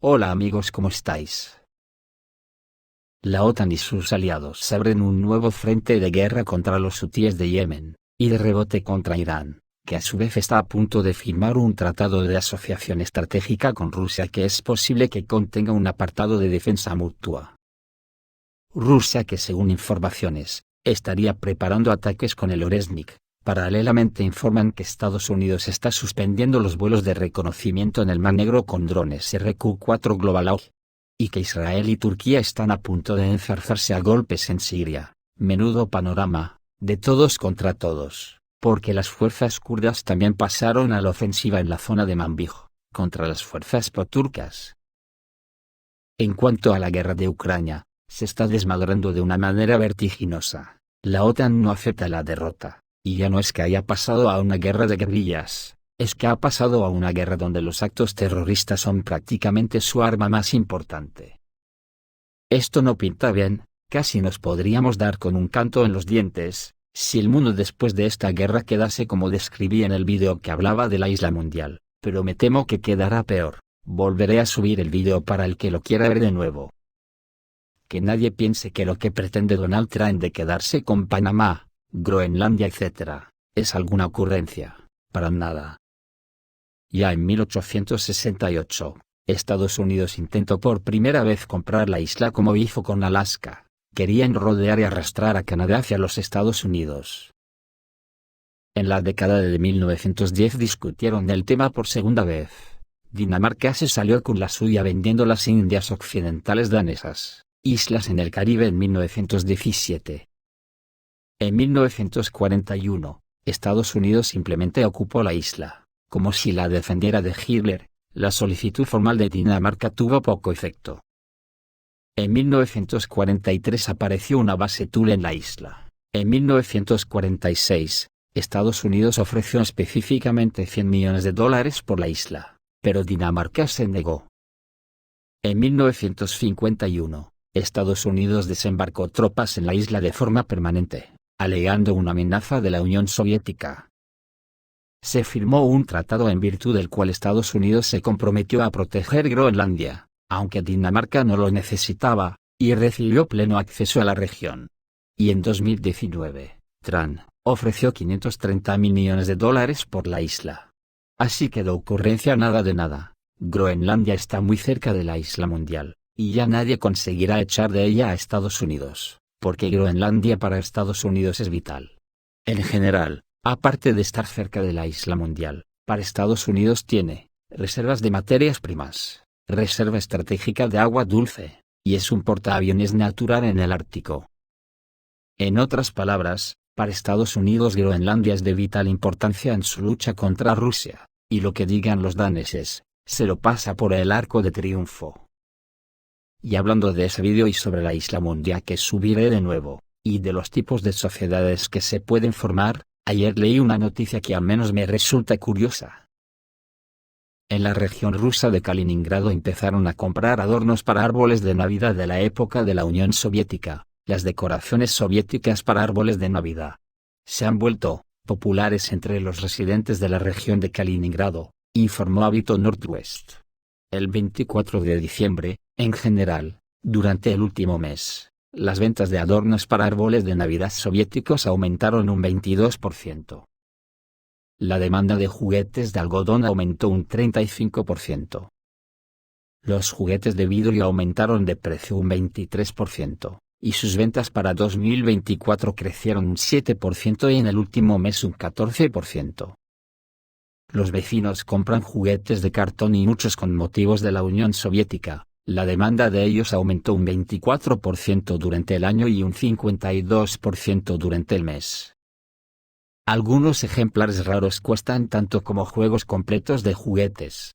Hola amigos, ¿cómo estáis? La OTAN y sus aliados abren un nuevo frente de guerra contra los hutíes de Yemen, y de rebote contra Irán, que a su vez está a punto de firmar un tratado de asociación estratégica con Rusia que es posible que contenga un apartado de defensa mutua. Rusia, que según informaciones, estaría preparando ataques con el Oresnik. Paralelamente informan que Estados Unidos está suspendiendo los vuelos de reconocimiento en el Mar Negro con drones RQ-4 Global Hawk, y que Israel y Turquía están a punto de enzarzarse a golpes en Siria. Menudo panorama, de todos contra todos, porque las fuerzas kurdas también pasaron a la ofensiva en la zona de Manbij, contra las fuerzas proturcas. En cuanto a la guerra de Ucrania, se está desmadrando de una manera vertiginosa. La OTAN no acepta la derrota. Y ya no es que haya pasado a una guerra de guerrillas, es que ha pasado a una guerra donde los actos terroristas son prácticamente su arma más importante. Esto no pinta bien, casi nos podríamos dar con un canto en los dientes, si el mundo después de esta guerra quedase como describí en el vídeo que hablaba de la isla mundial, pero me temo que quedará peor. Volveré a subir el vídeo para el que lo quiera ver de nuevo. Que nadie piense que lo que pretende Donald Trump de quedarse con Panamá, Groenlandia etc., es alguna ocurrencia, para nada. Ya en 1868, Estados Unidos intentó por primera vez comprar la isla como hizo con Alaska. Querían rodear y arrastrar a Canadá hacia los Estados Unidos. En la década de 1910 discutieron el tema por segunda vez. Dinamarca se salió con la suya vendiendo las Indias Occidentales danesas, islas en el Caribe en 1917. En 1941, Estados Unidos simplemente ocupó la isla, como si la defendiera de Hitler. La solicitud formal de Dinamarca tuvo poco efecto. En 1943 apareció una base Thule en la isla. En 1946, Estados Unidos ofreció específicamente $100 millones por la isla, pero Dinamarca se negó. En 1951, Estados Unidos desembarcó tropas en la isla de forma permanente, alegando una amenaza de la Unión Soviética. Se firmó un tratado en virtud del cual Estados Unidos se comprometió a proteger Groenlandia, aunque Dinamarca no lo necesitaba, y recibió pleno acceso a la región. Y en 2019, Trump ofreció $530 millones por la isla. Así que de ocurrencia nada de nada. Groenlandia está muy cerca de la isla mundial, y ya nadie conseguirá echar de ella a Estados Unidos, porque Groenlandia para Estados Unidos es vital. En general, aparte de estar cerca de la isla mundial, para Estados Unidos tiene reservas de materias primas, reserva estratégica de agua dulce, y es un portaaviones natural en el Ártico. En otras palabras, para Estados Unidos Groenlandia es de vital importancia en su lucha contra Rusia, y lo que digan los daneses, se lo pasa por el arco de triunfo. Y hablando de ese vídeo y sobre la isla mundial que subiré de nuevo, y de los tipos de sociedades que se pueden formar, ayer leí una noticia que al menos me resulta curiosa. En la región rusa de Kaliningrado empezaron a comprar adornos para árboles de Navidad de la época de la Unión Soviética. Las decoraciones soviéticas para árboles de Navidad se han vuelto populares entre los residentes de la región de Kaliningrado, informó Habito Northwest. El 24 de diciembre, en general, durante el último mes, las ventas de adornos para árboles de Navidad soviéticos aumentaron un 22%. La demanda de juguetes de algodón aumentó un 35%. Los juguetes de vidrio aumentaron de precio un 23%, y sus ventas para 2024 crecieron un 7% y en el último mes un 14%. Los vecinos compran juguetes de cartón y muchos con motivos de la Unión Soviética. La demanda de ellos aumentó un 24% durante el año y un 52% durante el mes. Algunos ejemplares raros cuestan tanto como juegos completos de juguetes.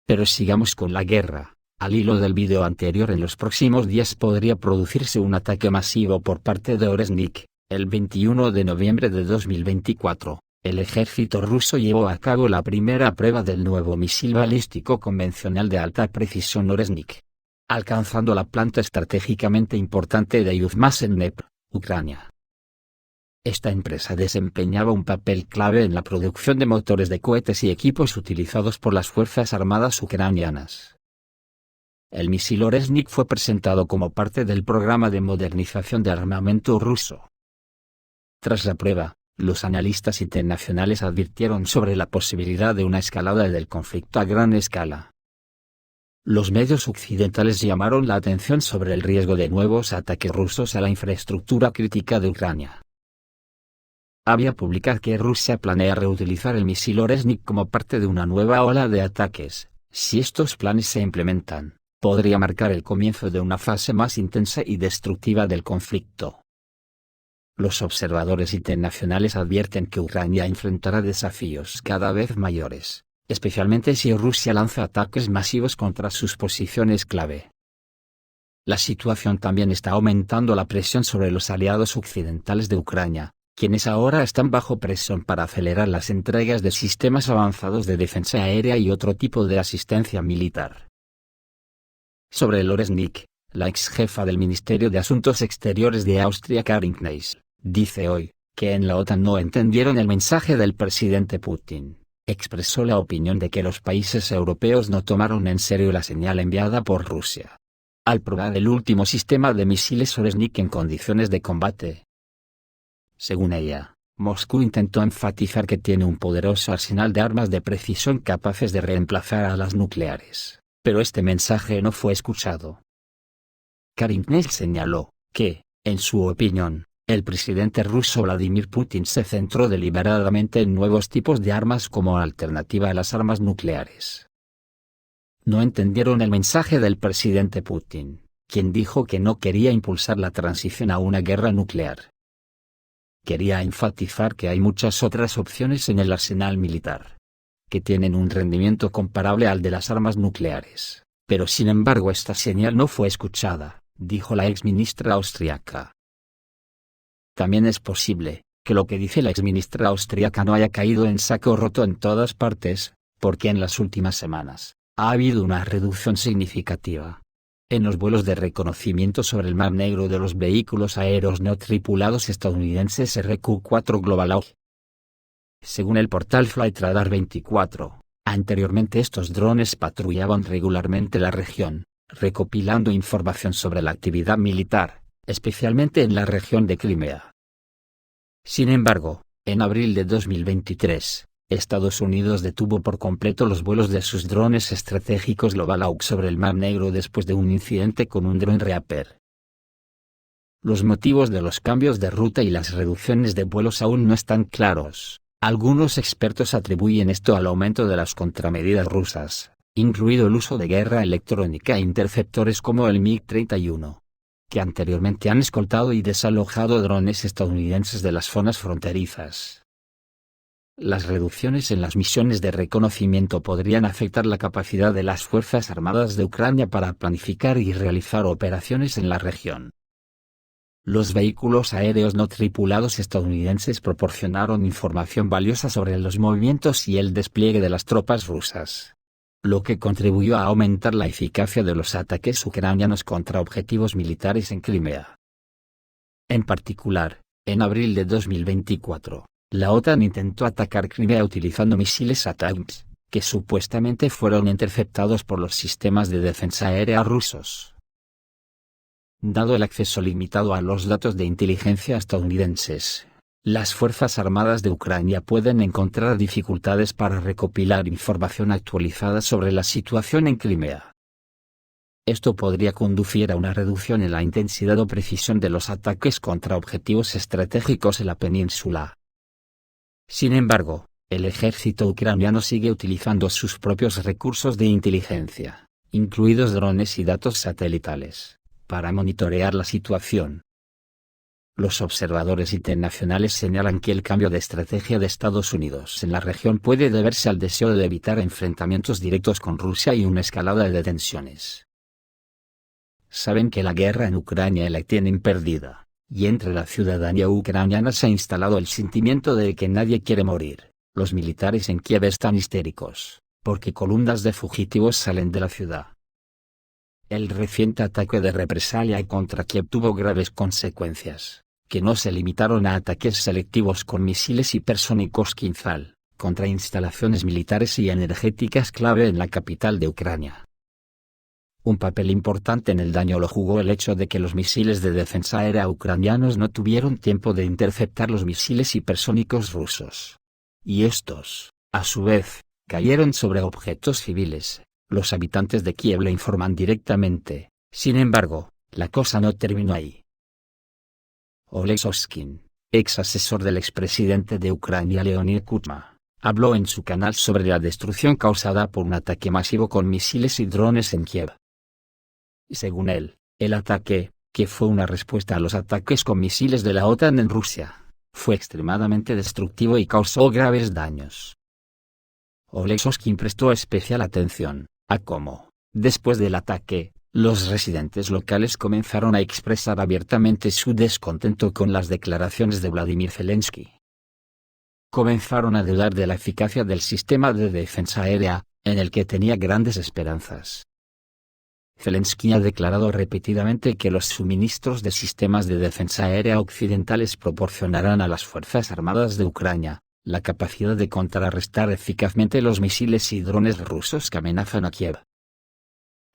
Pero sigamos con la guerra. Al hilo del vídeo anterior, en los próximos días podría producirse un ataque masivo por parte de Oresnik. El 21 de noviembre de 2024, el ejército ruso llevó a cabo la primera prueba del nuevo misil balístico convencional de alta precisión Oresnik, alcanzando la planta estratégicamente importante de Yuzhmash en Dnepr, Ucrania. Esta empresa desempeñaba un papel clave en la producción de motores de cohetes y equipos utilizados por las Fuerzas Armadas ucranianas. el misil Oresnik fue presentado como parte del programa de modernización de armamento ruso. Tras la prueba, los analistas internacionales advirtieron sobre la posibilidad de una escalada del conflicto a gran escala. Los medios occidentales llamaron la atención sobre el riesgo de nuevos ataques rusos a la infraestructura crítica de Ucrania. Había publicado que Rusia planea reutilizar el misil Oresnik como parte de una nueva ola de ataques. Si estos planes se implementan, podría marcar el comienzo de una fase más intensa y destructiva del conflicto. Los observadores internacionales advierten que Ucrania enfrentará desafíos cada vez mayores, especialmente si Rusia lanza ataques masivos contra sus posiciones clave. La situación también está aumentando la presión sobre los aliados occidentales de Ucrania, quienes ahora están bajo presión para acelerar las entregas de sistemas avanzados de defensa aérea y otro tipo de asistencia militar. Sobre el Oresnik, la ex jefa del Ministerio de Asuntos Exteriores de Austria Karin Kneißl, dice hoy, que en la OTAN no entendieron el mensaje del presidente Putin. Expresó la opinión de que los países europeos no tomaron en serio la señal enviada por Rusia al probar el último sistema de misiles Oresnik en condiciones de combate. Según ella, Moscú intentó enfatizar que tiene un poderoso arsenal de armas de precisión capaces de reemplazar a las nucleares, pero este mensaje no fue escuchado. Karin Kneißl señaló que, en su opinión, el presidente ruso Vladimir Putin se centró deliberadamente en nuevos tipos de armas como alternativa a las armas nucleares. No entendieron el mensaje del presidente Putin, quien dijo que no quería impulsar la transición a una guerra nuclear. Quería enfatizar que hay muchas otras opciones en el arsenal militar, que tienen un rendimiento comparable al de las armas nucleares, pero sin embargo esta señal no fue escuchada, dijo la exministra austriaca. También es posible que lo que dice la exministra austriaca no haya caído en saco roto en todas partes, porque en las últimas semanas ha habido una reducción significativa en los vuelos de reconocimiento sobre el Mar Negro de los vehículos aéreos no tripulados estadounidenses RQ-4 Global Hawk. Según el portal Flightradar 24, anteriormente estos drones patrullaban regularmente la región, recopilando información sobre la actividad militar, especialmente en la región de Crimea. Sin embargo, en abril de 2023, Estados Unidos detuvo por completo los vuelos de sus drones estratégicos Global Hawk sobre el Mar Negro después de un incidente con un dron Reaper. Los motivos de los cambios de ruta y las reducciones de vuelos aún no están claros. Algunos expertos atribuyen esto al aumento de las contramedidas rusas, incluido el uso de guerra electrónica e interceptores como el MiG-31, que anteriormente han escoltado y desalojado drones estadounidenses de las zonas fronterizas. Las reducciones en las misiones de reconocimiento podrían afectar la capacidad de las Fuerzas Armadas de Ucrania para planificar y realizar operaciones en la región. Los vehículos aéreos no tripulados estadounidenses proporcionaron información valiosa sobre los movimientos y el despliegue de las tropas rusas, lo que contribuyó a aumentar la eficacia de los ataques ucranianos contra objetivos militares en Crimea. En particular, en abril de 2024, la OTAN intentó atacar Crimea utilizando misiles ATACMS, que supuestamente fueron interceptados por los sistemas de defensa aérea rusos. Dado el acceso limitado a los datos de inteligencia estadounidenses, las Fuerzas Armadas de Ucrania pueden encontrar dificultades para recopilar información actualizada sobre la situación en Crimea. Esto podría conducir a una reducción en la intensidad o precisión de los ataques contra objetivos estratégicos en la península. Sin embargo, el ejército ucraniano sigue utilizando sus propios recursos de inteligencia, incluidos drones y datos satelitales, para monitorear la situación. Los observadores internacionales señalan que el cambio de estrategia de Estados Unidos en la región puede deberse al deseo de evitar enfrentamientos directos con Rusia y una escalada de tensiones. Saben que la guerra en Ucrania la tienen perdida, y entre la ciudadanía ucraniana se ha instalado el sentimiento de que nadie quiere morir. Los militares en Kiev están histéricos, porque columnas de fugitivos salen de la ciudad. El reciente ataque de represalia contra Kiev tuvo graves consecuencias, que no se limitaron a ataques selectivos con misiles hipersónicos Kinzhal, contra instalaciones militares y energéticas clave en la capital de Ucrania. Un papel importante en el daño lo jugó el hecho de que los misiles de defensa aérea ucranianos no tuvieron tiempo de interceptar los misiles hipersónicos rusos. Y estos, a su vez, cayeron sobre objetos civiles. Los habitantes de Kiev le informan directamente. Sin embargo, la cosa no terminó ahí. Oleg Soskin, ex asesor del expresidente de Ucrania Leonid Kuchma, habló en su canal sobre la destrucción causada por un ataque masivo con misiles y drones en Kiev. Según él, el ataque, que fue una respuesta a los ataques con misiles de la OTAN en Rusia, fue extremadamente destructivo y causó graves daños. Oleg Soskin prestó especial atención a cómo, después del ataque, los residentes locales comenzaron a expresar abiertamente su descontento con las declaraciones de Vladimir Zelensky. Comenzaron a dudar de la eficacia del sistema de defensa aérea, en el que tenía grandes esperanzas. Zelensky ha declarado repetidamente que los suministros de sistemas de defensa aérea occidentales proporcionarán a las Fuerzas Armadas de Ucrania la capacidad de contrarrestar eficazmente los misiles y drones rusos que amenazan a Kiev.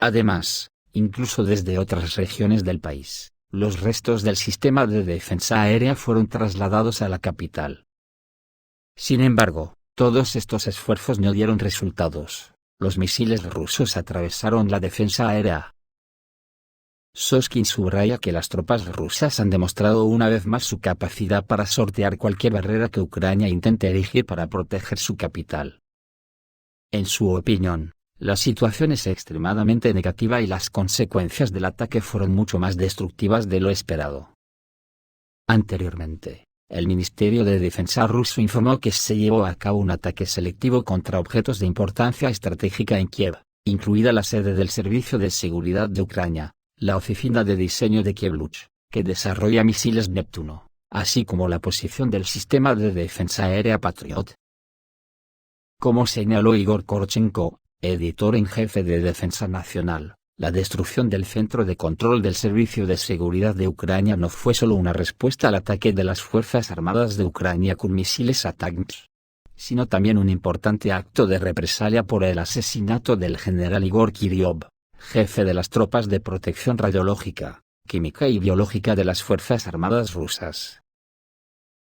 Además, incluso desde otras regiones del país, los restos del sistema de defensa aérea fueron trasladados a la capital. Sin embargo, todos estos esfuerzos no dieron resultados. Los misiles rusos atravesaron la defensa aérea. Soskin subraya que las tropas rusas han demostrado una vez más su capacidad para sortear cualquier barrera que Ucrania intente erigir para proteger su capital. En su opinión, la situación es extremadamente negativa y las consecuencias del ataque fueron mucho más destructivas de lo esperado. Anteriormente, el Ministerio de Defensa ruso informó que se llevó a cabo un ataque selectivo contra objetos de importancia estratégica en Kiev, incluida la sede del Servicio de Seguridad de Ucrania, la oficina de diseño de Kievluch, que desarrolla misiles Neptuno, así como la posición del sistema de defensa aérea Patriot. Como señaló Igor Korchenko, editor en jefe de Defensa Nacional, la destrucción del Centro de Control del Servicio de Seguridad de Ucrania no fue solo una respuesta al ataque de las Fuerzas Armadas de Ucrania con misiles ATACMS, sino también un importante acto de represalia por el asesinato del general Igor Kirillov, jefe de las tropas de protección radiológica, química y biológica de las Fuerzas Armadas rusas.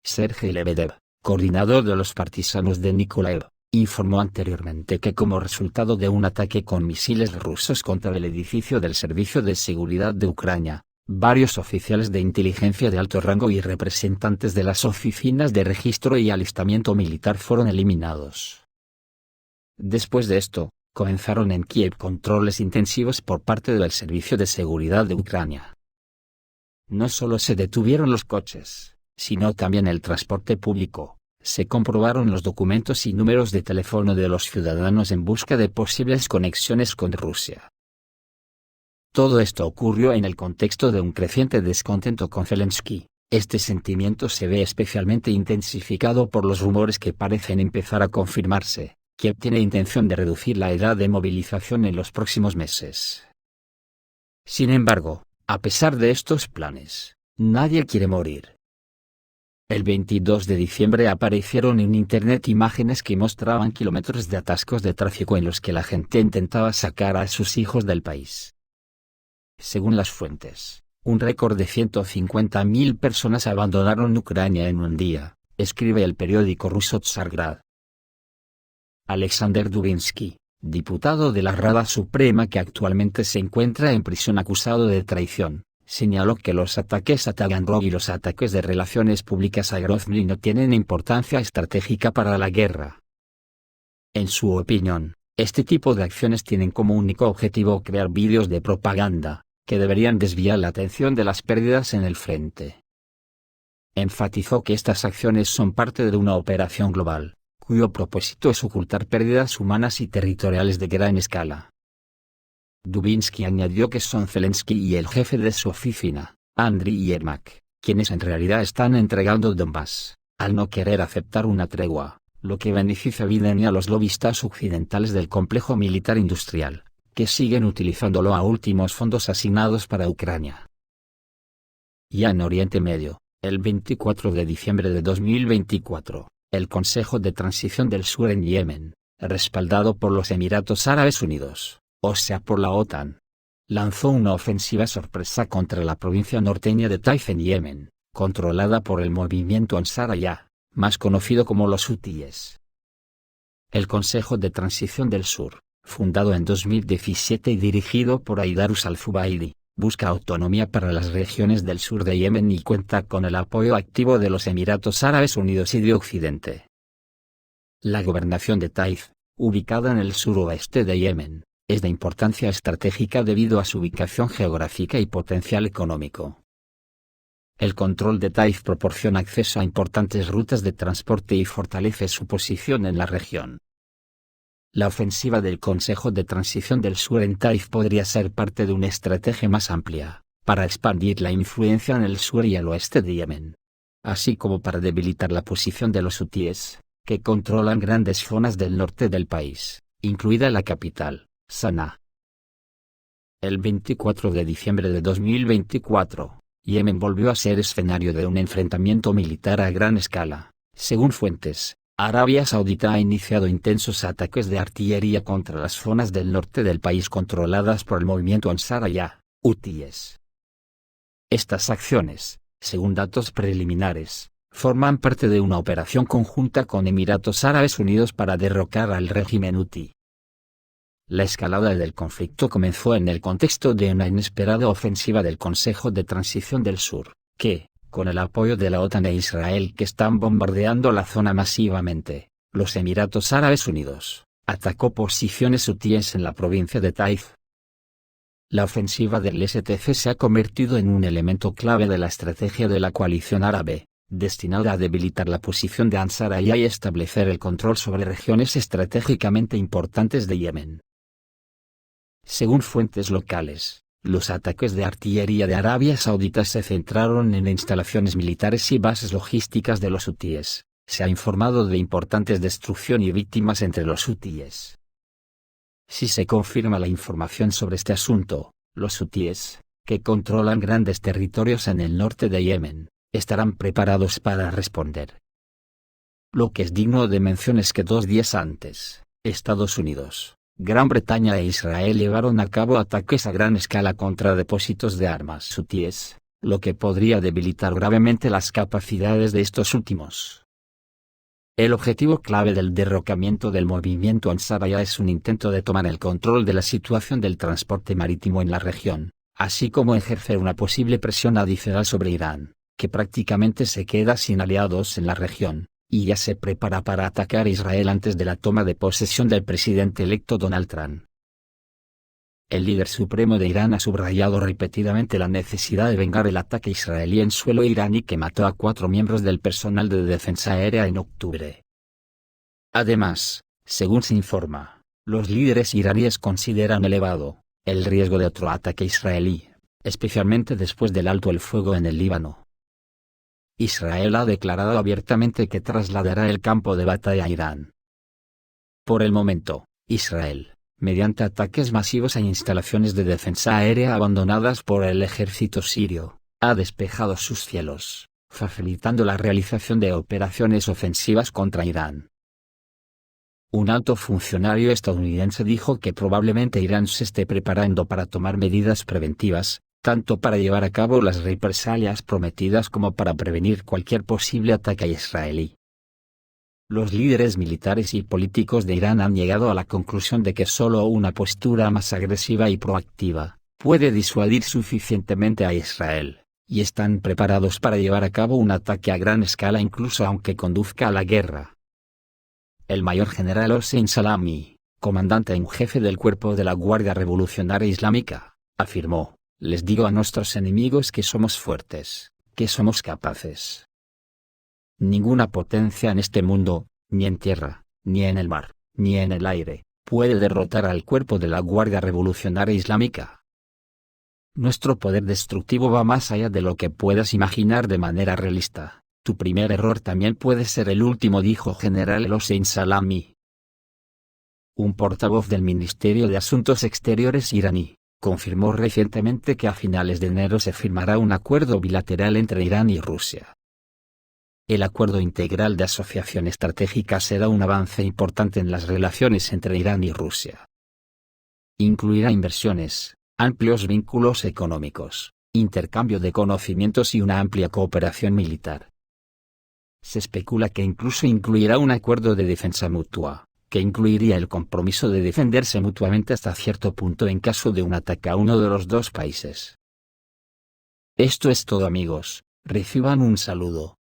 Sergei Lebedev, coordinador de los partisanos de Nikolaev, informó anteriormente que como resultado de un ataque con misiles rusos contra el edificio del Servicio de Seguridad de Ucrania, varios oficiales de inteligencia de alto rango y representantes de las oficinas de registro y alistamiento militar fueron eliminados. Después de esto, comenzaron en Kiev controles intensivos por parte del Servicio de Seguridad de Ucrania. No solo se detuvieron los coches, sino también el transporte público. Se comprobaron los documentos y números de teléfono de los ciudadanos en busca de posibles conexiones con Rusia. Todo esto ocurrió en el contexto de un creciente descontento con Zelensky. Este sentimiento se ve especialmente intensificado por los rumores que parecen empezar a confirmarse. Kiev tiene intención de reducir la edad de movilización en los próximos meses. Sin embargo, a pesar de estos planes, nadie quiere morir. El 22 de diciembre aparecieron en Internet imágenes que mostraban kilómetros de atascos de tráfico en los que la gente intentaba sacar a sus hijos del país. Según las fuentes, un récord de 150.000 personas abandonaron Ucrania en un día, escribe el periódico ruso Tsargrad. Alexander Dubinsky, diputado de la Rada Suprema que actualmente se encuentra en prisión acusado de traición, señaló que los ataques a Taganrog y los ataques de relaciones públicas a Grozny no tienen importancia estratégica para la guerra. En su opinión, este tipo de acciones tienen como único objetivo crear vídeos de propaganda, que deberían desviar la atención de las pérdidas en el frente. Enfatizó que estas acciones son parte de una operación global, cuyo propósito es ocultar pérdidas humanas y territoriales de gran escala. Dubinsky añadió que son Zelensky y el jefe de su oficina, Andriy Yermak, quienes en realidad están entregando Donbass, al no querer aceptar una tregua, lo que beneficia a Biden y a los lobistas occidentales del complejo militar industrial, que siguen utilizándolo a últimos fondos asignados para Ucrania. Ya en Oriente Medio, el 24 de diciembre de 2024, el Consejo de Transición del Sur en Yemen, respaldado por los Emiratos Árabes Unidos, o sea por la OTAN, lanzó una ofensiva sorpresa contra la provincia norteña de Taif en Yemen, controlada por el movimiento Ansar Allah, más conocido como los hutíes. El Consejo de Transición del Sur, fundado en 2017 y dirigido por Aidarus al-Zubaidi, busca autonomía para las regiones del sur de Yemen y cuenta con el apoyo activo de los Emiratos Árabes Unidos y de Occidente. La gobernación de Taif, ubicada en el suroeste de Yemen, es de importancia estratégica debido a su ubicación geográfica y potencial económico. El control de Taif proporciona acceso a importantes rutas de transporte y fortalece su posición en la región. La ofensiva del Consejo de Transición del Sur en Taif podría ser parte de una estrategia más amplia, para expandir la influencia en el sur y el oeste de Yemen, así como para debilitar la posición de los hutíes, que controlan grandes zonas del norte del país, incluida la capital, Sanaa. El 24 de diciembre de 2024, Yemen volvió a ser escenario de un enfrentamiento militar a gran escala. Según fuentes, Arabia Saudita ha iniciado intensos ataques de artillería contra las zonas del norte del país controladas por el movimiento Ansar Allah, hutíes. Estas acciones, según datos preliminares, forman parte de una operación conjunta con Emiratos Árabes Unidos para derrocar al régimen hutí. La escalada del conflicto comenzó en el contexto de una inesperada ofensiva del Consejo de Transición del Sur, que, con el apoyo de la OTAN e Israel que están bombardeando la zona masivamente, los Emiratos Árabes Unidos, atacó posiciones hutíes en la provincia de Taif. La ofensiva del STC se ha convertido en un elemento clave de la estrategia de la coalición árabe, destinada a debilitar la posición de Ansar Allah y establecer el control sobre regiones estratégicamente importantes de Yemen. Según fuentes locales, los ataques de artillería de Arabia Saudita se centraron en instalaciones militares y bases logísticas de los hutíes. Se ha informado de importantes destrucción y víctimas entre los hutíes. Si se confirma la información sobre este asunto, los hutíes, que controlan grandes territorios en el norte de Yemen, estarán preparados para responder. Lo que es digno de mención es que 2 días antes, Estados Unidos, Gran Bretaña e Israel llevaron a cabo ataques a gran escala contra depósitos de armas hutíes, lo que podría debilitar gravemente las capacidades de estos últimos. El objetivo clave del derrocamiento del movimiento Ansar Allah es un intento de tomar el control de la situación del transporte marítimo en la región, así como ejercer una posible presión adicional sobre Irán, que prácticamente se queda sin aliados en la región, y ya se prepara para atacar a Israel antes de la toma de posesión del presidente electo Donald Trump. El líder supremo de Irán ha subrayado repetidamente la necesidad de vengar el ataque israelí en suelo iraní que mató a 4 miembros del personal de defensa aérea en octubre. Además, según se informa, los líderes iraníes consideran elevado el riesgo de otro ataque israelí, especialmente después del alto el fuego en el Líbano. Israel ha declarado abiertamente que trasladará el campo de batalla a Irán. Por el momento, Israel, mediante ataques masivos a instalaciones de defensa aérea abandonadas por el ejército sirio, ha despejado sus cielos, facilitando la realización de operaciones ofensivas contra Irán. Un alto funcionario estadounidense dijo que probablemente Irán se esté preparando para tomar medidas preventivas, tanto para llevar a cabo las represalias prometidas como para prevenir cualquier posible ataque israelí. Los líderes militares y políticos de Irán han llegado a la conclusión de que solo una postura más agresiva y proactiva puede disuadir suficientemente a Israel, y están preparados para llevar a cabo un ataque a gran escala incluso aunque conduzca a la guerra. El mayor general Hossein Salami, comandante en jefe del cuerpo de la Guardia Revolucionaria Islámica, afirmó: "Les digo a nuestros enemigos que somos fuertes, que somos capaces. Ninguna potencia en este mundo, ni en tierra, ni en el mar, ni en el aire, puede derrotar al cuerpo de la Guardia Revolucionaria Islámica. Nuestro poder destructivo va más allá de lo que puedas imaginar de manera realista. Tu primer error también puede ser el último", dijo General Hossein Salami. Un portavoz del Ministerio de Asuntos Exteriores iraní confirmó recientemente que a finales de enero se firmará un acuerdo bilateral entre Irán y Rusia. El acuerdo integral de asociación estratégica será un avance importante en las relaciones entre Irán y Rusia. Incluirá inversiones, amplios vínculos económicos, intercambio de conocimientos y una amplia cooperación militar. Se especula que incluso incluirá un acuerdo de defensa mutua, que incluiría el compromiso de defenderse mutuamente hasta cierto punto en caso de un ataque a uno de los dos países. Esto es todo, amigos, reciban un saludo.